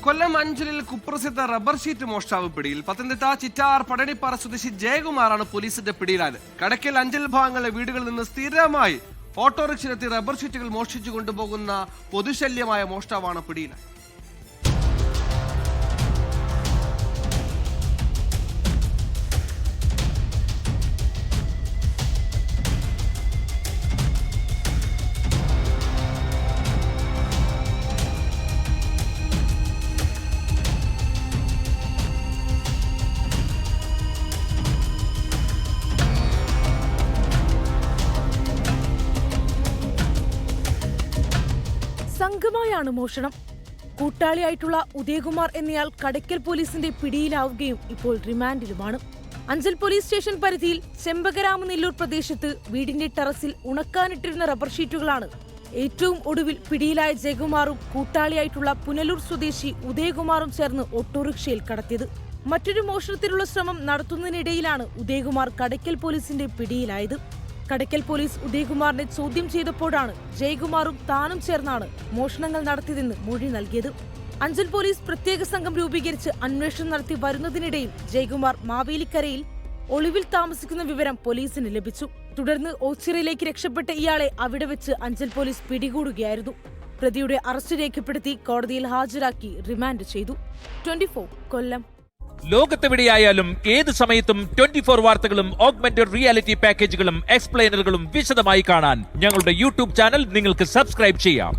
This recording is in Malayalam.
കൊല്ലം അഞ്ചലിൽ കുപ്രസിദ്ധ റബ്ബർ ഷീറ്റ് മോഷ്ടാവ് പിടിയിൽ. പത്തനംതിട്ട ചിറ്റാർ പടണിപ്പാറ സ്വദേശി ജയകുമാറാണ് പോലീസിന്റെ പിടിയിലായത്. കടയ്ക്കൽ അഞ്ചൽ ഭാഗങ്ങളിലെ വീടുകളിൽ നിന്ന് സ്ഥിരമായി ഓട്ടോറിക്ഷയിലെത്തി റബ്ബർ ഷീറ്റുകൾ മോഷ്ടിച്ചു കൊണ്ടുപോകുന്ന പൊതുശല്യമായ മോഷ്ടാവാണ് പിടിയിലായത്. സംഘമായാണ് മോഷണം. കൂട്ടാളിയായിട്ടുള്ള ഉദയകുമാർ എന്നയാൾ കടയ്ക്കൽ പോലീസിന്റെ പിടിയിലാവുകയും ഇപ്പോൾ റിമാൻഡിലുമാണ്. അഞ്ചൽ പോലീസ് സ്റ്റേഷൻ പരിധിയിൽ ചെമ്പകരാമനെല്ലൂർ പ്രദേശത്ത് വീടിന്റെ ടെറസിൽ ഉണക്കാനിട്ടിരുന്ന റബ്ബർ ഷീറ്റുകളാണ് ഏറ്റവും ഒടുവിൽ പിടിയിലായ ജയകുമാറും കൂട്ടാളിയായിട്ടുള്ള പുനലൂർ സ്വദേശി ഉദയകുമാറും ചേർന്ന് ഓട്ടോറിക്ഷയിൽ കടത്തിയത്. മറ്റൊരു മോഷണത്തിനുള്ള ശ്രമം നടത്തുന്നതിനിടയിലാണ് ഉദയകുമാർ കടയ്ക്കൽ പോലീസിന്റെ പിടിയിലായത്. കടയ്ക്കൽ പോലീസ് ഉദയകുമാറിനെ ചോദ്യം ചെയ്തപ്പോഴാണ് ജയകുമാറും താനും ചേർന്നാണ് മോഷണങ്ങൾ നടത്തിയതെന്ന് മൊഴി നൽകിയത്. അഞ്ചൽ പോലീസ് പ്രത്യേക സംഘം രൂപീകരിച്ച് അന്വേഷണം നടത്തി വരുന്നതിനിടയിൽ ജയകുമാർ മാവേലിക്കരയിൽ ഒളിവിൽ താമസിക്കുന്ന വിവരം പോലീസിന് ലഭിച്ചു. തുടർന്ന് ഓച്ചിറയിലേക്ക് രക്ഷപ്പെട്ട ഇയാളെ അവിടെ വെച്ച് അഞ്ചൽ പോലീസ് പിടികൂടുകയായിരുന്നു. പ്രതിയുടെ അറസ്റ്റ് രേഖപ്പെടുത്തി കോടതിയിൽ ഹാജരാക്കി റിമാൻഡ് ചെയ്തു. 24 കൊല്ലം. ലോകത്തെവിടെയായാലും ഏത് സമയത്തും 24 വാർത്തകളും ഓഗ്മെന്റഡ് റിയാലിറ്റി പാക്കേജുകളും എക്സ്പ്ലെയിനറുകളും വിശദമായി കാണാൻ ഞങ്ങളുടെ യൂട്യൂബ് ചാനൽ നിങ്ങൾക്ക് സബ്സ്ക്രൈബ് ചെയ്യാം.